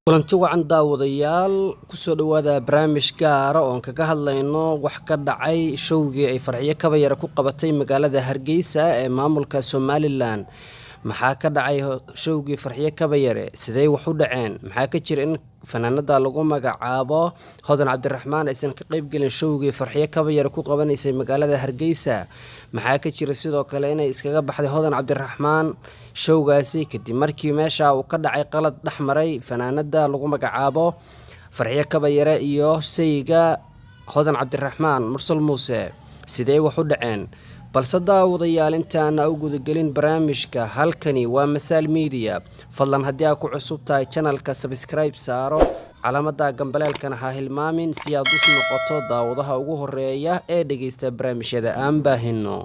kulanti wacan daawadayaal kusoo dhawaada barnaamij gaara oon kaga hadlayno wax ka dhacay showgii ay farxiyo kabayare ku qabatay magaalada Hargeysa ee maamulka Somaliland. maxaa ka dhacay showgii farxiyo kabayare, sidee wax u dhaceen, maxaa ka jira in fanaanada lagu magacaabo Hodan Cabdiraxmaan aysan ka qayb galin showgii farxiyo kabayare ku qabanaysay magaalada Hargeysa, maxaa ka jira sidoo kale inay iskaga baxday Hodan Cabdiraxmaan showgaasi kadib markii meesha uu ka dhacay qalad dhaxmaray fanaanada lagu magacaabo farxiyo kabayare iyo sayga Hodan Cabdiraxmaan Mursal Muuse. sidee wax u dhaceen? balse daawadayaal intaan u gudagelin barnaamijka, halkani waa Masaal Media. fadlan haddii aad ku cusub tahay channelka subscribe saaro, calaamada gambaleelkana ha hilmaamin si aad u noqoto daawadaha ugu horeeya ee dhageysta barnaamijyada aan baahino.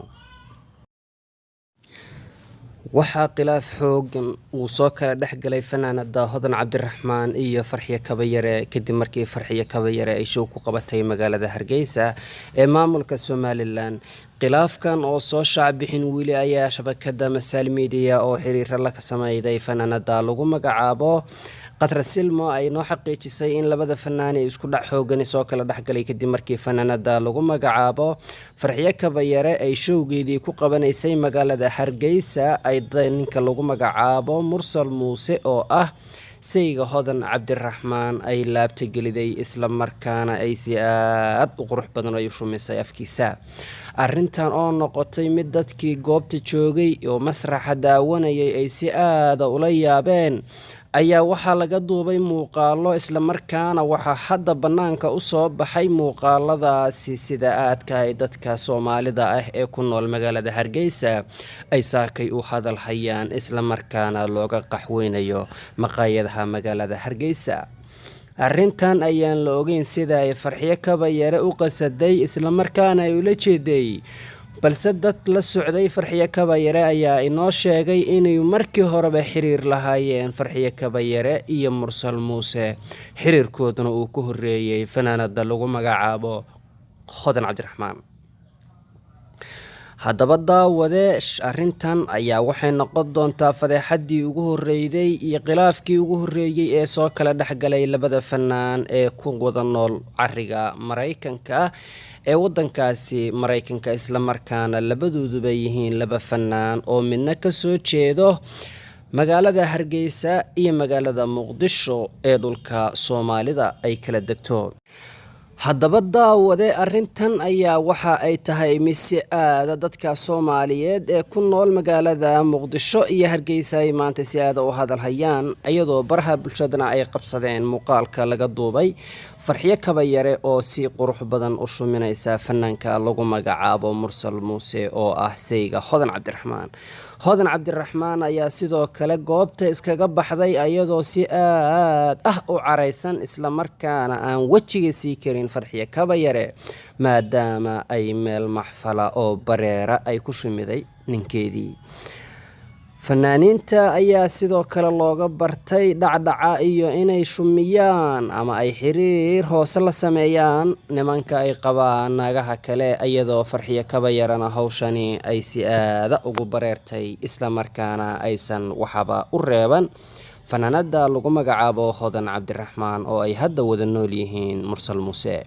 waxaa khilaaf xoogan uu soo kala dhexgalay fanaanada Hodan Cabdiraxmaan iyo farxiyo kabayare kadib markii farxiyo kabayare ay show ku qabatay magaalada Hargeysa ee maamulka Somaliland. khilaafkan oo soo shaacbixin wili ayaa shabakada Masaal Media oo xiriir la ka sameeyay fanaanada lagu magacaabo Qatra Silmo ay noo xaqiijisay in labada fanaan ay isku dhac xoogan soo kala dhexgalay kadib markii fanaanada lagu magacaabo farxiyo kabayare ay showgeedii ku qabanaysay magaalada Hargeysa ay ninka lagu magacaabo Mursal Muuse oo ah sayga Hodan Cabdiraxmaan ay laabta geliday isla markaana ay si aad u qurux badan ay u shumisay afkiisa. arrintan oo noqotay mid dadkii goobta joogay oo masraxa daawanayay ay si aad ula yaabeen ayaa waxaa laga duubay muuqaalo isla markaana waxaa hadda banaanka u soo baxay muuqaaladaasi sida aadka ay dadka Soomaalida ah ee ku nool magaalada Hargeysa ay saakay u hadal hayaan isla markaana looga qaxweynayo maqaayadaha magaalada Hargeysa. arrintan ayaan la ogeyn sida ay farxiyo kabayare u qasaday isla markaana ay ula jeeday, balse dad la socday farxiyo kabayare ayaa inoo sheegay inay markii horeba xiriir lahaayeen farxiyo kabayare iyo Mursal Muuse, xiriirkooduna uu ku horeeyay fanaanada lagu magacaabo Hodan Cabdiraxmaan. haddaba daawade, arrintan ayaa waxay noqon doontaa fadeexadii ugu horeeyay iyo khilaafkii ugu horeeyay ee soo kala dhexgalay labada fanaan ee ku wada nool cariga Mareykanka ee wadankaasi Mareykanka, isla markaana labadooduba yihiin laba fanaan oo midna ka soo jeedo magaalada Hargeysa iyo magaalada Muqdisho ee dhulka Soomaalida ay kala degto. haddaba daawade, arrintan ayaa waxa ay tahay mise aada dadka Soomaaliyeed ee ku nool magaalada Muqdisho iyo Hargeysa ay maanta si aad u hadal hayaan, iyadoo baraha bulshadana ay qabsadeen muuqaalka laga duubay farxiyo kabayare oo si qurux badan u shuminaysa fanaanka lagu magacaabo Mursal Muuse oo ah sayga Hodan Cabdiraxmaan. Hodan Cabdiraxmaan ayaa sidoo kale goobta iskaga baxday iyadoo si aad u careysan isla markaana aan wajiga sii karin farxiyo kabayare maadaama ay meel maxfala oo bareera ay ku shumiday ninkeedii. fanaaniinta ayaa sidoo kale looga bartay dhacdhaca iyo inay shumiyaan ama ay xiriir hoose la sameeyaan nimanka ay qabaan naagaha kale, iyadoo farxiyo kabayarana hawshani ay si aad ugu bareertay isla markaana aysan waxba u reeban fanaanada lagu magacaabo Hodan Cabdiraxmaan oo ay hadda wada nool yihiin Mursal Muuse.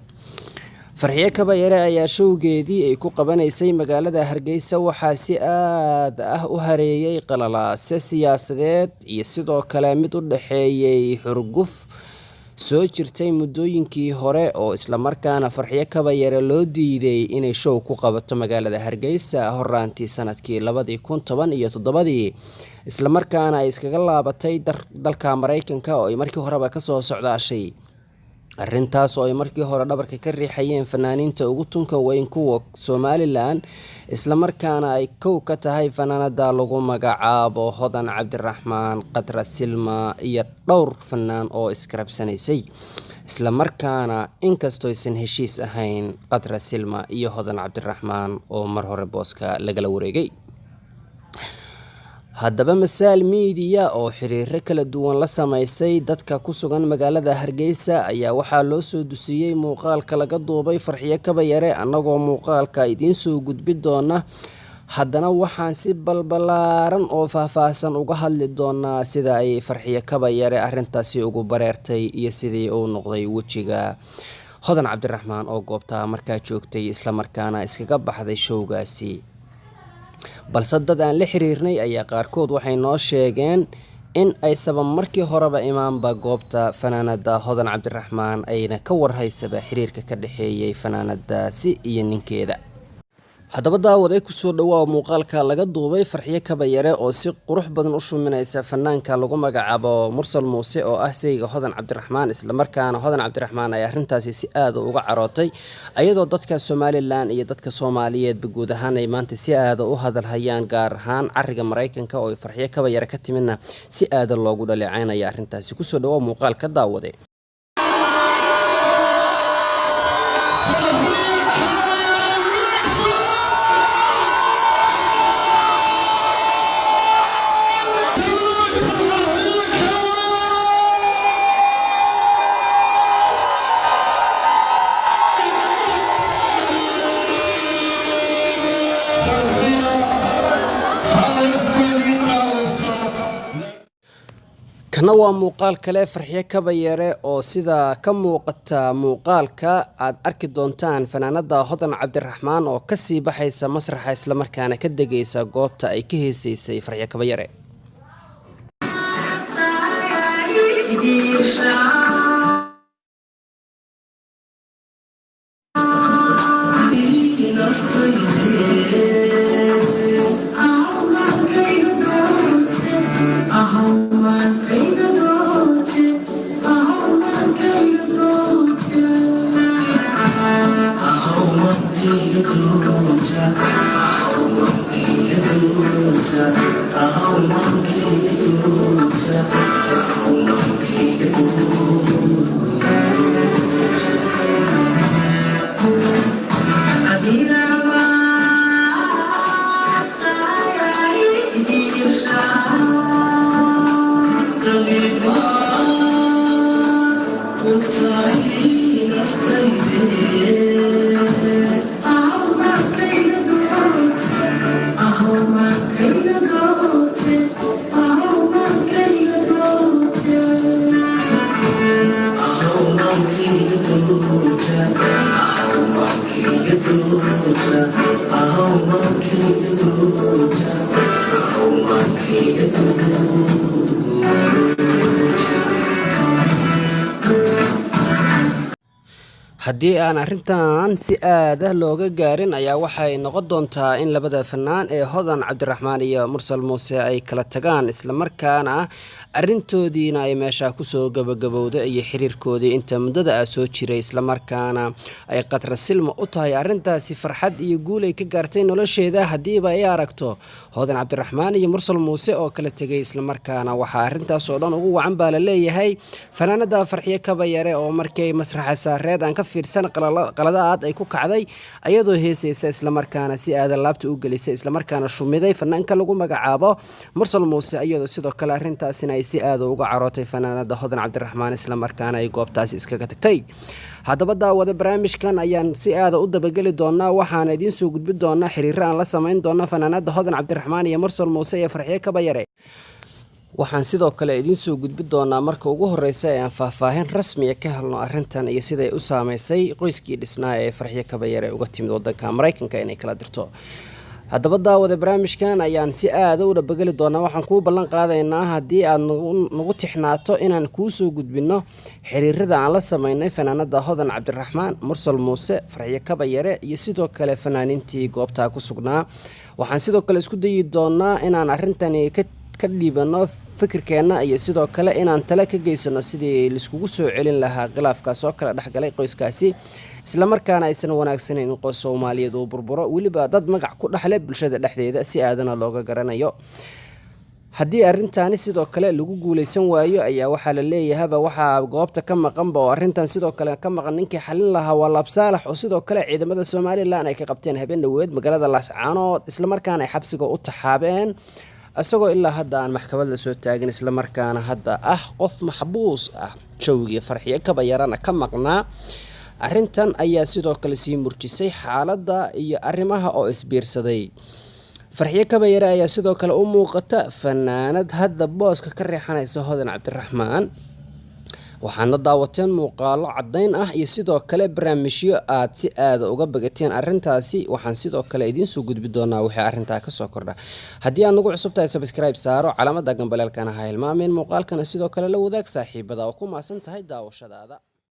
farxiyo kabayare ayaa showgeedii ay ku qabanaysay magaalada Hargeysa waxaa si aad u hareeyay qalalaase siyaasadeed iyo sidoo kale mid u dhaxeeyay xurguf soo jirtay muddooyinkii hore oo isla markaana farxiyo kabayare loo diiday inay show ku qabato magaalada Hargeysa horaantii sanadkii 2017 isla markaana ay iskaga laabatay dalka Mareykanka oo ay markii horeba ka soo socdaashay. arrintaas oo ay markii hore dhabarka ka riixayeen fanaaniinta ugu tunka weyn kuwa Somaliland, isla markaana ay kow ka tahay fanaanada lagu magacaabo Hodan Cabdiraxmaan, Qatra Silmo iyo dhowr fanaan oo iskarabsanaysay, isla markaana inkastoo aysan heshiis ahayn Qatra Silmo iyo Hodan Cabdiraxmaan oo mar hore booska lagala wareegay. haddaba Masaal Media oo xiriir kala duwan la sameysay dadka ku sugan magaalada Hargeysa ayaa waxaa loo soo dusiyay muuqaalka laga duubay farxiyo kabayare, anagoo muuqaalka idiin soo gudbi doona haddana waxaan si balbalaaran oo faahfaahsan uga hadli doonaa sida ay Farxiyo Kabayare arrintaasi ugu bareertay iyo sidii uu noqday wejiga Hodan Cabdiraxmaan oo goobta markaa joogtay isla markaana iskaga baxday showgaasi. balse dad aan la xiriirnay ayaa qaarkood waxay noo sheegeen in ay sabab markii horeba imaanba goobta fanaanada Hodan Cabdiraxmaan ayna ka warhaysaba xiriirka ka dhaxeeyay fanaanadaasi iyo ninkeeda. haddaba daawaday ku soo dhawaa muuqaalka laga duubay Farxiyo Kabayare oo si qurux badan u shuminaysa fanaanka lagu magacaabo Mursal Muuse oo ah sayga Hodan Cabdiraxmaan isla markaana Hodan Cabdiraxmaan ay arrintaasi si aad uga carootay ayadoo dadka Somaliland iyo dadka Soomaaliyeed guud ahaan ay maanta si aad u hadal hayaan gaar ahaan cariga Mareykanka oo Farxiyo Kabayare ka timidna si aad loogu dhaleeceynaya arrintaasi. ku soo dhawaa muuqaalka daawaday. kana waa muuqaal kale Farxiyo Kabayare oo sida ka muuqata muuqaalka aad arki doontaan fanaanada Hodan Cabdiraxmaan oo ka sii baxaysa masraxa isla markaana ka degaysa goobta ay ka heesaysay Farxiyo Kabayare. haddii aan arrintan si aad looga gaarin ayaa waxay noqon doontaa in labada fanaan ee Hodan Cabdiraxmaan iyo Mursal Muuse ay kala tagaan isla markaana arrintoodiina ay meesha ku soo gabagabowday iyo xiriirkoodii inta muddada soo jiray isla markaana ay qadra silma u tahay arrintaasi farxad iyo guul ay ka gaartay nolosheeda hadiiba ay aragto Hodan Cabdiraxmaan iyo Mursal Muuse oo kala tagay isla markaana waxa arrintaas oo dhan ugu wacan baa la leeyahay fanaanada Farxiyo Kabayare oo markay masraxa saareed aan ka fiirsan qaladaad ay ku kacday ayadoo heesaysa isla markaana si aad laabta u gelisay isla markaana shumiday fanaanka lagu magacaabo Mursal Muuse ayadoo sidoo kale arrintaasina ay si aad uga carootay fanaanada Hodan Cabdiraxmaan isla markaana ay goobtaasi iskaga tagtay. haddaba daawada barnaamijkan ayaan si aad u dabagali doonaa waxaan idin soo gudbin doonaa xiriir aan la sameyn doona fanaanada Hodan Cabdiraxmaan iyo Mursal Muuse iyo Farxiyo Kabayare. waxaan sidoo kale idin soo gudbin doonaa marka ugu horeysa ee aan faahfaahin rasmi ah ka helno arrintan iyo sida ay u saameysay qoyskii dhisnaa ee Farxiyo Kabayare uga timid wadanka Mareykanka inay kala dirto. haddaba daawada barnaamijkan ayaan si aad u dabagali doonaa waxaan ku ballan qaadaynaa haddii aad nagu tixnaato inaan kuu soo gudbino xiriirada aan la sameynay fanaanada Hodan Cabdiraxmaan, Mursal Muuse, Farxiyo Kabayare iyo sidoo kale fanaanintii goobta ku sugnaa. waxaan sidoo kale isku dayi doonaa inaan arrintani ka dhiibano fikirkeena iyo sidoo kale inaan tala ka geysano sidii la iskugu soo celin lahaa khilaafkaas oo kala dhaxgalay qoyskaasi isla markaana aysan wanaagsaneyn in qoys Soomaaliyeed uu burburo waliba dad magac ku dhaxlay bulshada dhexdeeda si aadana looga garanayo. haddii arrintaani sidoo kale lagu guuleysan waayo ayaa waxaa la leeyahay waxa goobta ka maqanba oo arrintan sidoo kale ka maqan ninkii xalin lahaa waa Laab Saalax oo sidoo kale ciidamada Somaliland ay ka qabteen habeen dhaweed magaalada Laascaanood isla markaana ay xabsiga u taxaabeen asagoo ilaa hadda aan maxkamadda soo taagin isla markaana hadda qof maxbuus jawgii Farxiyo Kabayarana ka maqnaa. arrintan ayaa sidoo kale sii murjisay xaaladda iyo arrimaha oo isbiirsaday. farxiyo kabayare ayaa sidoo kale u muuqata fanaanad hadda booska ka riixanaysa Hodan Cabdiraxmaan, waxaana daawateen muuqaalo caddayn ah iyo sidoo kale barnaamijyo aad si aad uga bagateen arrintaasi. waxaan sidoo kale idiin soo gudbi doonaa wixii arrintaa ka soo kordha. haddii aad nagu cusub tahay subscribe saaro, calaamada gambaleelkana ha hilmaamin, muuqaalkana sidoo kale la wadaag saaxiibada oo ku maasan tahay daawashadaada.